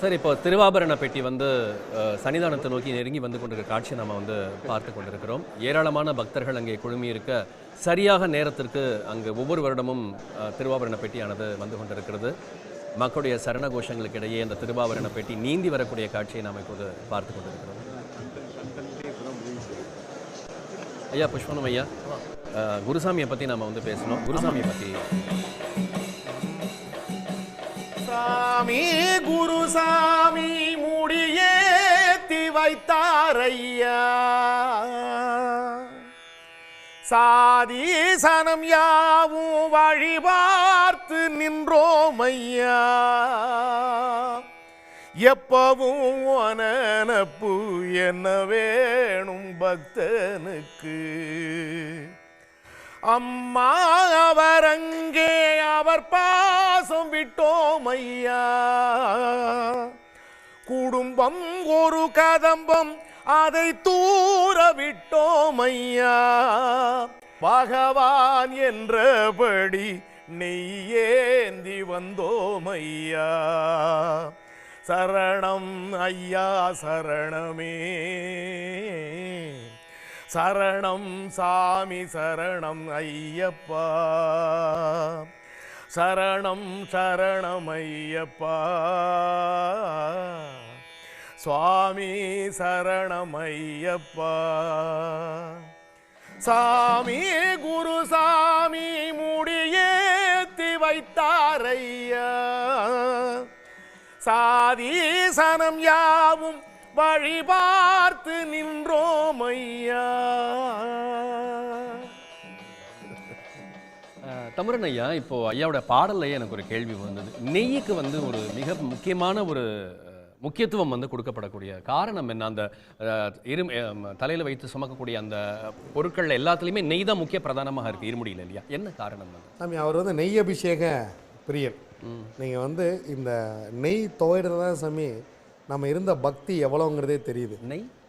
Sir, இப்போ திருவாபரண பெட்டி வந்து சன்னிதானத்தை நோக்கி நெருங்கி வந்து கொண்டிருக்கிற காட்சியை நம்ம வந்து பார்த்து கொண்டிருக்கிறோம். ஏராளமான பக்தர்கள் அங்கே குழுமி இருக்க சரியாக நேரத்திற்கு அங்கு ஒவ்வொரு வருடமும் திருவாபரண பெட்டியானது வந்து கொண்டிருக்கிறது. மக்களுடைய சரண கோஷங்களுக்கு இடையே அந்த திருவாபரண பெட்டி நீந்தி வரக்கூடிய காட்சியை நாம் இப்போது பார்த்து கொண்டிருக்கிறோம். ஐயா புஷ்பனம் ஐயா, குருசாமியை பற்றி நம்ம வந்து பேசணும். குருசாமியை பற்றி சாமி குருசாமி முடியேத்தி வைத்தாரையா, சாதி சனம் யாவும் வழிபார்த்து நின்றோமையா, எப்பவும் நெனப்பு என்ன வேணும் பக்தனுக்கு, அம்மா அவர் அங்கே அவர் பாசம் விட்டோமையா, குடும்பம் ஒரு கதம்பம் அதை தூர விட்டோமையா, பகவான் என்றபடி நெய்யேந்தி வந்தோமையா, சரணம் ஐயா சரணமே, சரணம் சாமி சரணம் ஐயப்பா, சரணம் சரணம் ஐயப்பா, சுவாமி சரணம் ஐயப்பா, சாமி குருசாமி முடியேத்தி வைத்தாரையா, சாதி சனம் யாவும் வழிபார்த்து நின்றோமையா. தமுரன் ஐயா, இப்போ ஐயாவோட பாடல்லையே எனக்கு ஒரு கேள்வி வந்தது. நெய்யுக்கு வந்து ஒரு மிக முக்கியமான ஒரு முக்கியத்துவம் வந்து கொடுக்கப்படக்கூடிய காரணம் என்ன? அந்த தலையில் வைத்து சுமக்கக்கூடிய அந்த பொருட்கள் எல்லாத்துலேயுமே நெய் தான் முக்கிய பிரதானமாக இருக்குது இருமுடியில், இல்லையா? என்ன காரணம்? சாமி அவர் வந்து நெய் அபிஷேக பிரியர். நீங்கள் வந்து இந்த நெய் துவைறதா சாமி நம்ம இருந்த பக்தி எவ்வளோங்கிறதே தெரியுது.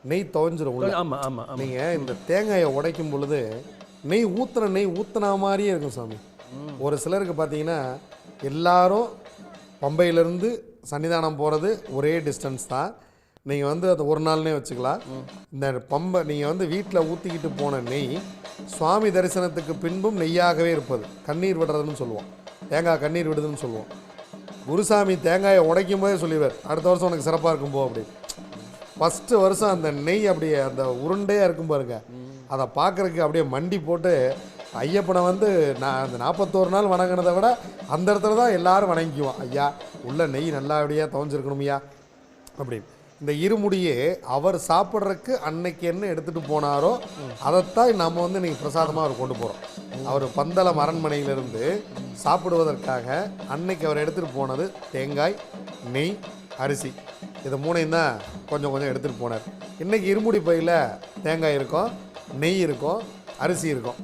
நெய் துவைஞ்சிரும். ஆமாம் ஆமாம். நீங்கள் இந்த தேங்காயை உடைக்கும் பொழுது நெய் ஊற்றுன மாதிரியே இருக்கும் சாமி. ஒரு சிலருக்கு பார்த்தீங்கன்னா எல்லாரும் பம்பையிலேருந்து சன்னிதானம் போகிறது ஒரே டிஸ்டன்ஸ் தான். நீங்கள் வந்து அதை ஒரு நாள்னே வச்சுக்கலாம். இந்த பம்பை நீங்கள் வந்து வீட்டில் ஊற்றிக்கிட்டு போன நெய் சுவாமி தரிசனத்துக்கு பின்பும் நெய்யாகவே இருப்பது. கண்ணீர் விடுறதுன்னு சொல்லுவோம், தேங்காய் கண்ணீர் விடுதுன்னு சொல்லுவோம். குருசாமி தேங்காயை உடைக்கும் போதே சொல்லிடுவார், அடுத்த வருஷம் உனக்கு சிறப்பாக இருக்கும் போ அப்படி. ஃபஸ்ட்டு வருஷம் அந்த நெய் அப்படியே அந்த உருண்டையாக இருக்கும் பாருங்க, அதை பார்க்குறதுக்கு அப்படியே மண்டி போட்டு ஐயப்பனை வந்து நான் அந்த 41 நாள் வணங்கினதை விட அந்த இடத்துல தான் எல்லோரும் வணங்கிக்குவோம். ஐயா உள்ள நெய் நல்லபடியாக துவஞ்சிருக்கணும் ஐயா அப்படின்னு. இந்த இருமுடியே அவர் சாப்பிட்றதுக்கு அன்னைக்கு என்ன எடுத்துகிட்டு போனாரோ அதைத்தான் நம்ம வந்து இன்றைக்கி பிரசாதமாக அவர் கொண்டு போகிறோம். அவர் பந்தளம் அரண்மனையிலிருந்து சாப்பிடுவதற்காக அன்னைக்கு அவர் எடுத்துகிட்டு போனது தேங்காய், நெய், அரிசி. இது மூணையும் தான் கொஞ்சம் கொஞ்சம் எடுத்துகிட்டு போனார். இன்றைக்கி இருமுடி பையில் தேங்காய் இருக்கும், நெய் இருக்கும், அரிசி இருக்கும்.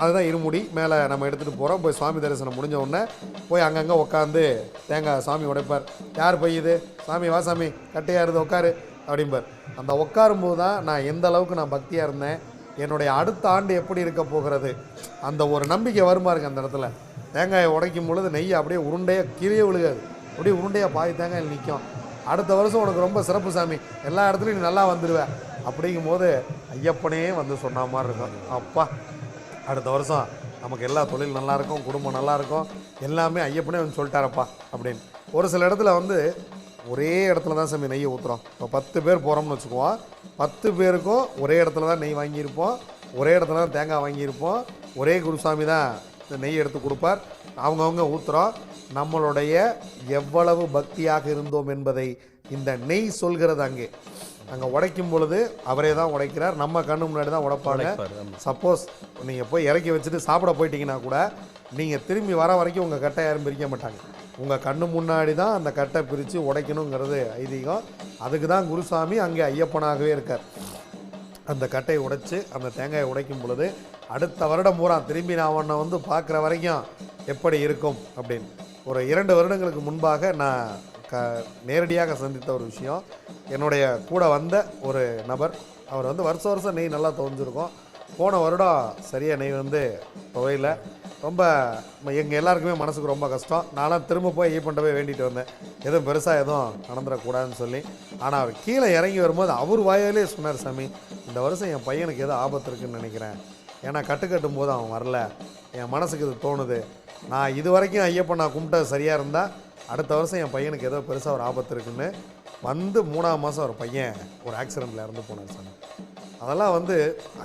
அதுதான் இருமுடி. மேலே நம்ம எடுத்துகிட்டு போகிறோம். போய் சுவாமி தரிசனம் முடிஞ்ச உடனே போய் அங்கங்கே உட்காந்து தேங்காய் சாமி உடைப்பார். யார் பையுது? சாமி வா சாமி, கட்டையாக இருந்து உட்காரு அப்படிம்பார். அந்த உட்காரும்போது தான் நான் எந்த அளவுக்கு நான் பக்தியாக இருந்தேன், என்னுடைய அடுத்த ஆண்டு எப்படி இருக்க போகிறது அந்த ஒரு நம்பிக்கை வருமா இருக்குது அந்த இடத்துல. தேங்காயை உடைக்கும் பொழுது நெய் அப்படியே உருண்டையாக கீழே விழுகாது, அப்படியே உருண்டையாக பாதி தேங்காயில் நிற்கும். அடுத்த வருஷம் உனக்கு ரொம்ப சிறப்பு சாமி, எல்லா இடத்துலையும் நீ நல்லா வந்துடுவேன் அப்படிங்கும்போது ஐயப்பனே வந்து சொன்ன மாதிரி இருக்கும். அப்பா அடுத்த வருஷம் நமக்கு எல்லா தொழில் நல்லாயிருக்கும், குடும்பம் நல்லாயிருக்கும், எல்லாமே ஐயப்பனே வந்து சொல்லிட்டாரப்பா அப்படின்னு. ஒரு சில இடத்துல வந்து ஒரே இடத்துல தான் சாமி நெய்யை ஊற்றுறோம். இப்போ 10 பேர் போகிறோம்னு வச்சுக்குவோம், 10 பேருக்கும் ஒரே இடத்துல தான் நெய் வாங்கியிருப்போம், ஒரே இடத்துல தான் தேங்காய் வாங்கியிருப்போம், ஒரே குருசாமி தான் நெய் எடுத்து கொடுப்பார், அவங்கவுங்க ஊற்றுறோம். நம்மளுடைய எவ்வளவு பக்தியாக இருந்தோம் என்பதை இந்த நெய் சொல்கிறது. அங்கே உடைக்கும் பொழுது அவரே தான் உடைக்கிறார், நம்ம கண்ணு முன்னாடி தான் உடைப்பாங்க. சப்போஸ் நீங்கள் போய் இறக்கி வச்சுட்டு சாப்பிட போயிட்டீங்கன்னா கூட நீங்கள் திரும்பி வர வரைக்கும் உங்கள் கட்டை யாரும் பிரிக்க மாட்டாங்க. உங்கள் கண்ணு முன்னாடி தான் அந்த கட்டை பிரித்து உடைக்கணுங்கிறது ஐதீகம். அதுக்கு தான் குருசாமி அங்கே ஐயப்பனாகவே இருக்கார். அந்த கட்டையை உடைச்சி அந்த தேங்காயை உடைக்கும் பொழுது அடுத்த வருடம் பூரா திரும்பி நான் உன்னை வந்து பார்க்குற வரைக்கும் எப்படி இருக்கும் அப்படின்னு. ஒரு 2 வருடங்களுக்கு முன்பாக நான் நேரடியாக சந்தித்த ஒரு விஷயம். என்னுடைய கூட வந்த ஒரு நபர், அவர் வந்து வருஷம் நெய் நல்லா துவஞ்சிருக்கும். போன வருடம் சரியாக நெய் வந்து துவையில் ரொம்ப எங்கள் எல்லாருக்குமே மனசுக்கு ரொம்ப கஷ்டம். நான்லாம் திரும்ப போய் ஐயப்பன்ட்ட போய் வேண்டிட்டு வந்தேன், எதுவும் பெருசாக எதுவும் நடந்துடக்கூடாதுன்னு சொல்லி. ஆனால் அவர் கீழே இறங்கி வரும்போது அவர் வாயிலே சொன்னார், சாமி இந்த வருஷம் என் பையனுக்கு ஏதோ ஆபத்து இருக்குன்னு நினைக்கிறேன். ஏன்னா கட்டும் போது அவன் வரல, என் மனசுக்கு இது தோணுது. நான் இது வரைக்கும் ஐயப்பன் நான் கும்பிட்டது சரியாக இருந்தால் அடுத்த வருஷம் என் பையனுக்கு ஏதோ பெருசாக ஒரு ஆபத்து இருக்குன்னு வந்து 3ஆம் மாதம் ஒரு பையன் ஒரு ஆக்சிடெண்ட்டில் இறந்து போனார் சாமி. அதெல்லாம் வந்து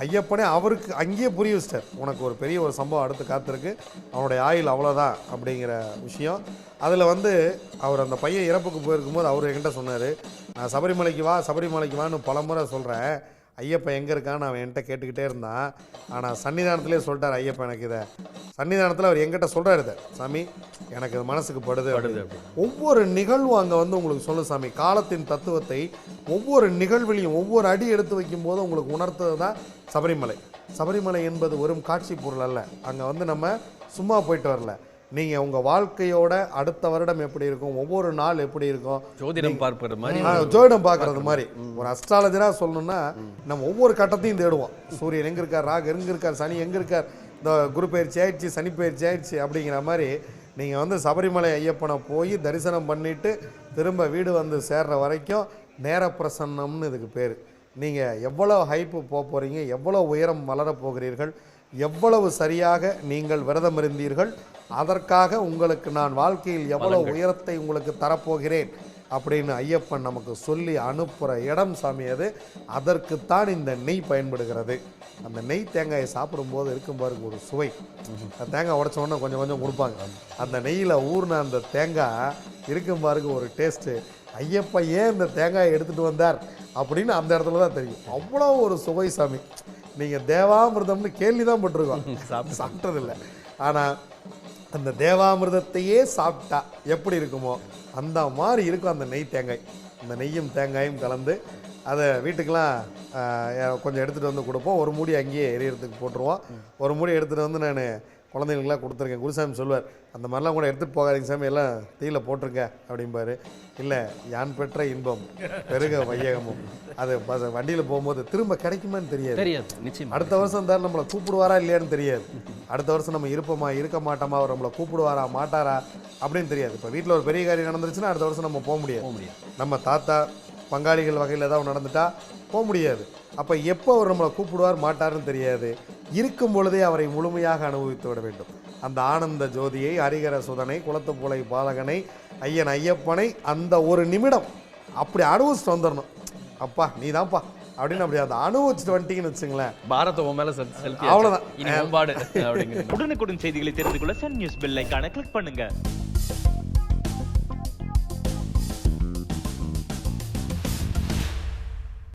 ஐயப்பனே அவருக்கு அங்கேயே புரிய வச்சிட்டார், உனக்கு ஒரு பெரிய ஒரு சம்பவம் அடுத்து காத்திருக்கு, அவனுடைய ஆயுள் அவ்வளோதான் அப்படிங்கிற விஷயம். அதில் வந்து அவர் அந்த பையன் இறப்புக்கு போயிருக்கும்போது அவர் என்கிட்ட சொன்னார், நான் சபரிமலைக்கு வான்னு பல முறை சொல்கிறேன், ஐயப்பன் எங்கே இருக்கான்னு அவன் என்கிட்ட கேட்டுக்கிட்டே இருந்தான். ஆனால் சன்னிதானத்திலே சொல்லிட்டார் ஐயப்பன் எனக்கு இதை. சன்னிதானத்தில் அவர் என்கிட்ட சொல்கிறார் இதை, சாமி எனக்கு இது மனசுக்கு படுது. ஒவ்வொரு நிகழ்வும் அங்கே வந்து உங்களுக்கு சொல்லு சாமி, காலத்தின் தத்துவத்தை ஒவ்வொரு நிகழ்விலையும் ஒவ்வொரு அடி எடுத்து வைக்கும்போது உங்களுக்கு உணர்த்தது தான் சபரிமலை. சபரிமலை என்பது வெறும் காட்சி பொருள் அல்ல. அங்கே வந்து நம்ம சும்மா போயிட்டு வரல, நீங்கள் உங்கள் வாழ்க்கையோட அடுத்த வருடம் எப்படி இருக்கும், ஒவ்வொரு நாள் எப்படி இருக்கும், ஜோதிடம் பார்ப்பது மாதிரி, ஜோதிடம் பார்க்கறது மாதிரி. ஒரு அஸ்ட்ராலஜராக சொல்லணும்னா நம்ம ஒவ்வொரு கட்டத்தையும் தேடுவோம். சூரியன் எங்கே இருக்கார், ராகு எங்கே இருக்கார், சனி எங்கே இருக்கார், இந்த குரு பயிற்சி ஆயிடுச்சு, சனி பயிற்சி ஆயிடுச்சு அப்படிங்கிற மாதிரி நீங்கள் வந்து சபரிமலை ஐயப்பனை போய் தரிசனம் பண்ணிவிட்டு திரும்ப வீடு வந்து சேர்ற வரைக்கும் நேர பிரசன்னம்னு இதுக்கு பேர். நீங்கள் எவ்வளோ ஹைப்பு போக போகிறீங்க, எவ்வளோ உயரம் வளரப் போகிறீர்கள், எவ்வளவு சரியாக நீங்கள் விரதம் இருந்தீர்கள், அதற்காக உங்களுக்கு நான் வாழ்க்கையில் எவ்வளவு உயரத்தை உங்களுக்கு தரப்போகிறேன் அப்படின்னு ஐயப்பன் நமக்கு சொல்லி அனுப்புகிற இடம் சாமி அது. அதற்குத்தான் இந்த நெய் பயன்படுகிறது. அந்த நெய் தேங்காயை சாப்பிடும்போது இருக்கும் பாருங்க ஒரு சுவை. அந்த தேங்காய் உடைச்ச உடனே கொஞ்சம் கொஞ்சம் கொடுப்பாங்க, அந்த நெய்யில் ஊர்ன அந்த தேங்காய் இருக்கும் பாருங்க ஒரு டேஸ்ட்டு. ஐயப்பன் ஏன் இந்த தேங்காயை எடுத்துகிட்டு வந்தார் அப்படின்னு அந்த இடத்துல தான் தெரியும். அவ்வளோ ஒரு சுவை சாமி. நீங்கள் தேவாமிர்தம்னு கேள்வி தான் பட்டிருக்கோம், சாப்பிட்டதில்லை. ஆனால் அந்த தேவாமிர்தத்தையே சாப்பிட்டா எப்படி இருக்குமோ அந்த மாதிரி இருக்கும் அந்த நெய் தேங்காய். அந்த நெய்யும் தேங்காயும் கலந்து அதை வீட்டுக்கெலாம் கொஞ்சம் எடுத்துகிட்டு வந்து கொடுப்போம். ஒரு மூடி அங்கேயே எரியறதுக்கு போட்டுருவோம். ஒரு மூடி எடுத்துகிட்டு வந்து நான் குழந்தைங்களுக்குலாம் கொடுத்துருக்கேன். குருசாமி சொல்வார், அந்த மாதிரிலாம் கூட எடுத்துகிட்டு போகாதீங்க சாமி, எல்லாம் தீயில போட்டிருங்க அப்படிம்பாரு. இல்லை, யான் பெற்ற இன்பம் பெருக வையகமும், அது வண்டியில் போகும்போது திரும்ப கிடைக்குமான்னு தெரியாது. நிச்சயம் அடுத்த வருஷம் தான் நம்மளை கூப்பிடுவாரா இல்லையான்னு தெரியாது. அடுத்த வருஷம் நம்ம இருப்போமா இருக்க மாட்டோமா, அவர் நம்மளை கூப்பிடுவாரா மாட்டாரா அப்படின்னு தெரியாது. இப்போ வீட்டில் ஒரு பெரிய காரியம் நடந்துருச்சுன்னா அடுத்த வருஷம் நம்ம போக முடியாது. நம்ம தாத்தா பங்காளிகள் வகையில் ஏதாவது நடந்துட்டா போக முடியாது. அப்போ எப்போ அவர் நம்மளை கூப்பிடுவார் மாட்டாருன்னு தெரியாது. இருக்கும் பொழுதே அவரை முழுமையாக அனுபவித்து விட வேண்டும். அந்த ஆனந்த ஜோதியை, ஹரிகர சுதனை, குளத்துப்புலை பாலகனை, ஐயன் ஐயப்பனை அந்த ஒரு நிமிடம் அப்படி அனுபவிச்சுட்டு வந்துடணும். அப்பா நீ தான்ப்பா அப்படின்னு அப்படி அதை அனுபவிச்சுட்டு வந்துட்டீங்கன்னு வச்சுங்களேன், பாரத மேல அவ்வளோதான். உடனுக்குடன் செய்திகளை தெரிந்து கொள்ள சன் நியூஸ் பெல் ஐகானை கிளிக் பண்ணுங்க.